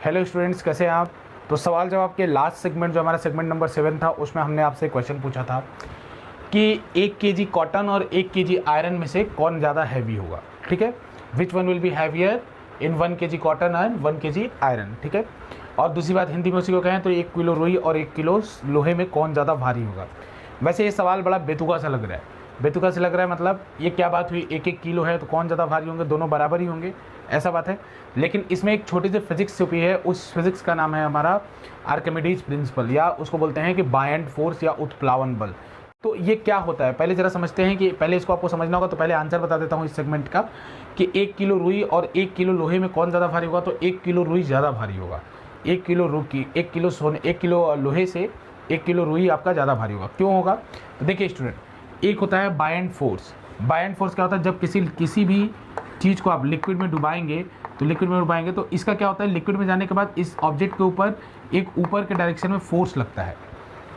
Hello students, कैसे हैं आप। तो सवाल जवाब के लास्ट सेगमेंट जो हमारा सेगमेंट नंबर 7 था, उसमें हमने आपसे क्वेश्चन पूछा था कि 1 केजी कॉटन और 1 केजी आयरन में से कौन ज़्यादा हैवी होगा। ठीक है, which one will be heavier in 1 KG cotton and 1 KG iron. ठीक है, और दूसरी बात हिंदी में उसी को कहें तो 1 किलो रुई और 1 किलो लोहे में कौन ज़्यादा भारी होगा। वैसे ये सवाल बड़ा बेतुका सा लग रहा है, बेतुका से लग रहा है, मतलब ये क्या बात हुई, 1-1 किलो है तो कौन ज़्यादा भारी होंगे, दोनों बराबर ही होंगे, ऐसा बात है। लेकिन इसमें एक छोटी सी फिजिक्स छुपी है, उस फिजिक्स का नाम है हमारा आर्किमिडीज प्रिंसिपल, या उसको बोलते हैं कि बायंट फोर्स या उत्प्लावन बल। तो ये क्या होता है, पहले जरा समझते हैं कि पहले इसको आपको समझना होगा। तो पहले आंसर बता देता हूँ इस सेगमेंट का कि 1 किलो रुई और 1 किलो लोहे में कौन ज़्यादा भारी होगा। तो 1 किलो रुई ज़्यादा भारी होगा, 1 किलो रुई 1 किलो सोने 1 किलो लोहे से 1 किलो रुई आपका ज़्यादा भारी होगा। क्यों होगा, तो देखिए स्टूडेंट, एक होता है बायंट फोर्स। बायंट फोर्स क्या होता है, जब किसी भी चीज़ को आप लिक्विड में डुबाएंगे तो इसका क्या होता है, लिक्विड में जाने के बाद इस ऑब्जेक्ट के ऊपर एक ऊपर के डायरेक्शन में फोर्स लगता है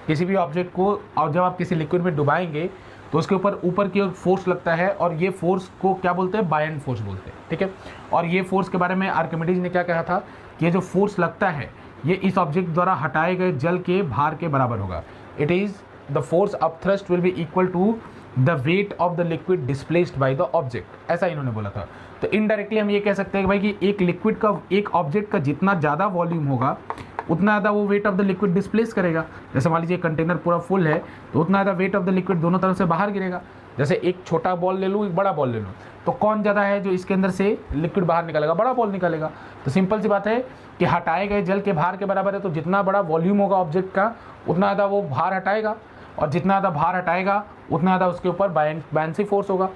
किसी भी ऑब्जेक्ट को। और जब आप किसी लिक्विड में डुबाएंगे तो उसके ऊपर की ओर फोर्स लगता है, और ये फोर्स को क्या बोलते हैं, बायंट फोर्स बोलते हैं। ठीक है, और ये फोर्स के बारे में आर्किमिडीज ने क्या कहा था कि ये जो फोर्स लगता है ये इस ऑब्जेक्ट द्वारा हटाए गए जल के भार के बराबर होगा। It is the force of thrust will be equal to the weight of the liquid displaced by the object, ऐसा इन्होंने बोला था। तो इनडायरेक्टली हम ये कह सकते हैं कि भाई कि एक लिक्विड का, एक ऑब्जेक्ट का जितना ज़्यादा वॉल्यूम होगा उतना ज़्यादा वो wait of the liquid displace करेगा। जैसे मान लीजिए कंटेनर पूरा फुल है तो उतना ज़्यादा वेट ऑफ द लिक्विड दोनों तरफ से बाहर गिरेगा। जैसे एक छोटा बॉल ले लूँ, एक बड़ा बॉल ले लूँ, तो कौन ज़्यादा है जो इसके अंदर से लिक्विड बाहर निकलेगा, बड़ा बॉल निकलेगा। तो सिंपल सी बात है कि हटाए गए जल के भार के बराबर है। तो जितना बड़ा वॉल्यूम होगा ऑब्जेक्ट का उतना ज़्यादा वो भार हटाएगा, और जितना ज़्यादा भार हटाएगा उतना ज़्यादा उसके ऊपर बायंसी फोर्स होगा।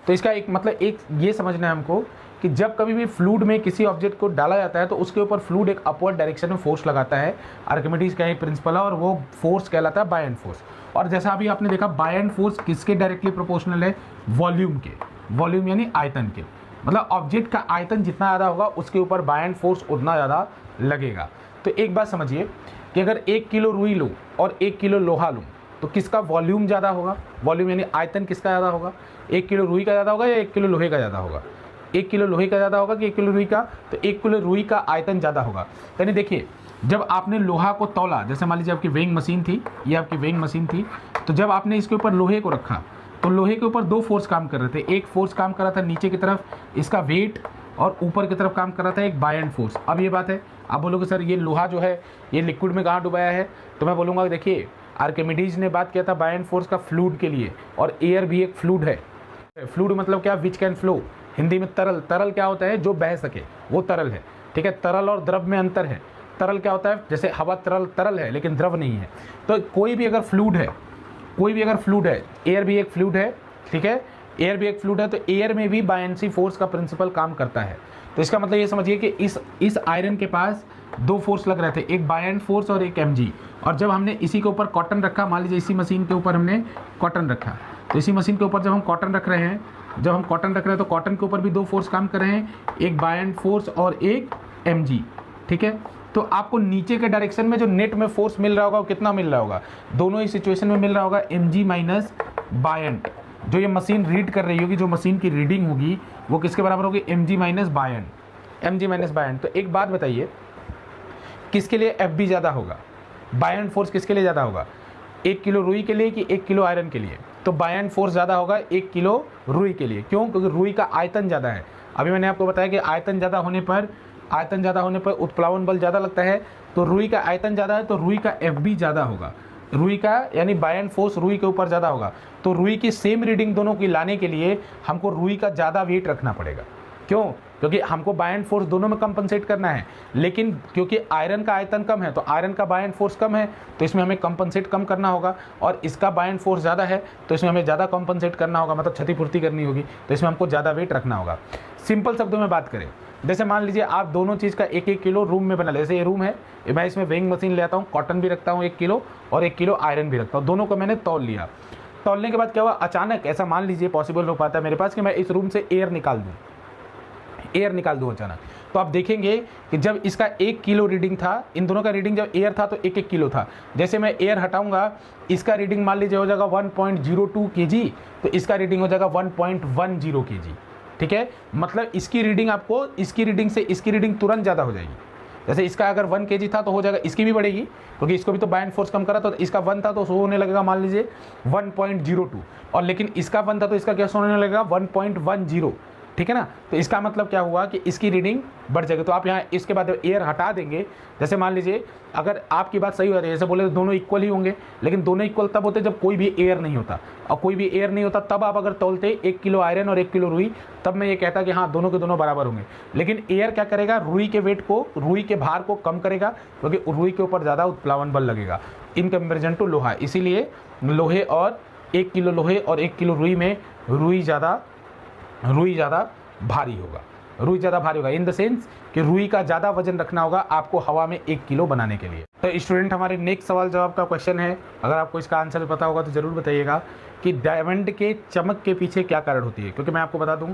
तो इसका एक मतलब एक ये समझना है हमको कि जब कभी भी फ्लूइड में किसी ऑब्जेक्ट को डाला जाता है तो उसके ऊपर फ्लूइड एक अपवर्ड डायरेक्शन में फोर्स लगाता है। आर्किमिडीज का एक प्रिंसिपल है और वो फोर्स कहलाता है बायंट फोर्स। और जैसा अभी आपने देखा, बायंट फोर्स किसके डायरेक्टली प्रोपोर्शनल है, वॉल्यूम के, वॉल्यूम यानी आयतन के। मतलब ऑब्जेक्ट का आयतन जितना ज़्यादा होगा उसके ऊपर बायंट फोर्स उतना ज़्यादा लगेगा। तो एक बात समझिए कि अगर 1 किलो रुई लूँ और 1 किलो लोहा लूँ तो किसका वॉल्यूम ज़्यादा होगा, वॉल्यूम यानी आयतन किसका ज़्यादा होगा, 1 किलो रुई का ज़्यादा होगा या 1 किलो लोहे का ज़्यादा होगा। 1 किलो लोहे का ज़्यादा होगा कि 1 किलो रुई का, तो 1 किलो रुई का आयतन ज़्यादा होगा। यानी देखिए, जब आपने लोहा को तौला, जैसे मान लीजिए आपकी वेइंग मशीन थी, ये आपकी वेइंग मशीन थी, तो जब आपने इसके ऊपर लोहे को रखा तो लोहे के ऊपर 2 फोर्स काम कर रहे थे। एक फोर्स काम कर रहा था नीचे की तरफ, इसका वेट, और ऊपर की तरफ काम कर रहा था एक बायंट फोर्स। अब ये बात है, आप बोलोगे सर ये लोहा जो है ये लिक्विड में कहाँ डुबाया है, तो मैं बोलूँगा देखिए, आर्किमिडीज ने बात किया था बायंट फोर्स का फ्लूइड के लिए, और एयर भी एक फ्लूइड है। फ्लूइड मतलब क्या, विच कैन फ्लो, हिंदी में तरल। तरल क्या होता है, जो बह सके, वो तरल है। ठीक है, तरल और द्रव में अंतर है। तरल क्या होता है, जैसे हवा तरल है लेकिन द्रव नहीं है। तो कोई भी अगर फ्लूइड है, एयर भी एक फ्लूइड है। ठीक है, एयर भी एक फ्लूइड है, तो एयर में भी बायंसी फोर्स का प्रिंसिपल काम करता है। तो इसका मतलब ये समझिए कि इस आयरन के पास 2 फोर्स लग रहे थे, एक बायंट फोर्स और एक mg। और जब हमने इसी के ऊपर कॉटन रखा, मान लीजिए इसी मशीन के ऊपर हमने कॉटन रखा, तो इसी मशीन के ऊपर जब हम कॉटन रख रहे हैं तो कॉटन के ऊपर भी 2 फोर्स काम कर रहे हैं, एक बायंट फोर्स और एक mg। ठीक है, तो आपको नीचे के डायरेक्शन में जो नेट में फोर्स मिल रहा होगा वो कितना मिल रहा होगा, दोनों ही सिचुएशन में मिल रहा होगा mg माइनस बायंट। जो ये मशीन रीड कर रही होगी, जो मशीन की रीडिंग होगी वो किसके बराबर होगी, mg माइनस बायंट। तो एक बात बताइए, किसके लिए FB ज़्यादा होगा, बायंट फोर्स किसके लिए ज़्यादा होगा, 1 किलो रुई के लिए कि 1 किलो आयरन के लिए। तो बायंट फोर्स ज़्यादा होगा 1 किलो रुई के लिए। क्यों, क्योंकि रुई का आयतन ज़्यादा है। अभी मैंने आपको बताया कि आयतन ज़्यादा होने पर उत्प्लावन बल ज़्यादा लगता है। तो रुई का आयतन ज़्यादा है तो रुई का FB ज़्यादा होगा, रुई का यानी बायंट फोर्स रुई के ऊपर ज़्यादा होगा। तो रुई की सेम रीडिंग दोनों की लाने के लिए हमको रुई का ज़्यादा वेट रखना पड़ेगा। क्यों, क्योंकि हमको बायंट फोर्स दोनों में कंपनसेट करना है, लेकिन क्योंकि आयरन का आयतन कम है तो आयरन का बायंट फोर्स कम है, तो इसमें हमें कंपनसेट कम करना होगा। और इसका बायंट फोर्स ज़्यादा है तो इसमें हमें ज़्यादा कंपनसेट करना होगा, मतलब क्षतिपूर्ति करनी होगी, तो इसमें हमको ज़्यादा वेट रखना होगा। सिंपल शब्दों में बात करें, जैसे मान लीजिए आप दोनों चीज़ का 1-1 किलो रूम में बना ले। जैसे ये रूम है, मैं इसमें वेइंग मशीन ले आता हूँ, कॉटन भी रखता हूँ 1 किलो और 1 किलो आयरन भी रखता हूँ, दोनों को मैंने तौल लिया। तौलने के बाद क्या हुआ, अचानक ऐसा मान लीजिए पॉसिबल हो पाता है मेरे पास कि मैं इस रूम से एयर निकाल दूँ अचानक। तो आप देखेंगे कि जब इसका 1 किलो रीडिंग था, इन दोनों का रीडिंग जब एयर था तो 1-1 किलो था। जैसे मैं एयर हटाऊंगा, इसका रीडिंग मान लीजिए हो जाएगा 1.02 kg, तो इसका रीडिंग हो जाएगा 1.10 kg। ठीक है, मतलब इसकी रीडिंग आपको इसकी रीडिंग से इसकी रीडिंग तुरंत ज़्यादा हो जाएगी। जैसे इसका अगर 1 kg था तो हो जाएगा, इसकी भी बढ़ेगी क्योंकि इसको भी तो बाइंड फोर्स कम करा, तो इसका 1 था तो शो होने लगेगा मान लीजिए 1.02, और लेकिन इसका 1 था तो इसका क्या शो होने लगेगा 1.10, ठीक है ना। तो इसका मतलब क्या हुआ कि इसकी रीडिंग बढ़ जाएगी। तो आप यहाँ इसके बाद एयर हटा देंगे, जैसे मान लीजिए अगर आपकी बात सही हो रही है, जैसे बोले तो दोनों इक्वल ही होंगे, लेकिन दोनों इक्वल तब होते जब कोई भी एयर नहीं होता, और कोई भी एयर नहीं होता तब आप अगर तोलते 1 किलो आयरन और 1 किलो रुई, तब मैं ये कहता कि हाँ दोनों के दोनों बराबर होंगे। लेकिन एयर क्या करेगा, रुई के वेट को, रुई के भार को कम करेगा, क्योंकि रुई के ऊपर ज़्यादा उत्प्लावन बल लगेगा इन कंपेरिजन टू लोहा। इसीलिए लोहे और 1 किलो लोहे और 1 किलो रुई में रुई ज़्यादा भारी होगा, रुई ज़्यादा भारी होगा इन द सेंस कि रुई का ज़्यादा वजन रखना होगा आपको हवा में 1 किलो बनाने के लिए। तो स्टूडेंट हमारे नेक्स्ट सवाल जवाब का क्वेश्चन है, अगर आपको इसका आंसर पता होगा तो ज़रूर बताइएगा कि डायमंड के चमक के पीछे क्या कारण होती है। क्योंकि मैं आपको बता दूं,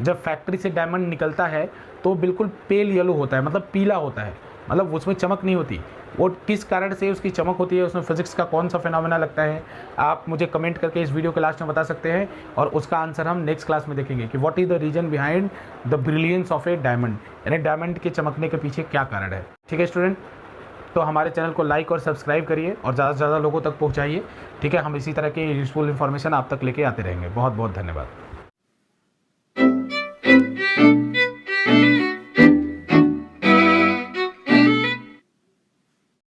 जब फैक्ट्री से डायमंड निकलता है तो बिल्कुल पेल येलो होता है, मतलब पीला होता है, मतलब उसमें चमक नहीं होती। वो किस कारण से उसकी चमक होती है, उसमें फिजिक्स का कौन सा फिनोमेना लगता है, आप मुझे कमेंट करके इस वीडियो के लास्ट में बता सकते हैं, और उसका आंसर हम नेक्स्ट क्लास में देखेंगे कि what is the reason behind the brilliance of a diamond, यानी डायमंड के चमकने के पीछे क्या कारण है। ठीक है स्टूडेंट, तो हमारे चैनल को लाइक और सब्सक्राइब करिए और ज़्यादा से ज़्यादा लोगों तक पहुँचाइए। ठीक है, हम इसी तरह के यूजफुल इन्फॉर्मेशन आप तक लेके आते रहेंगे। बहुत बहुत धन्यवाद।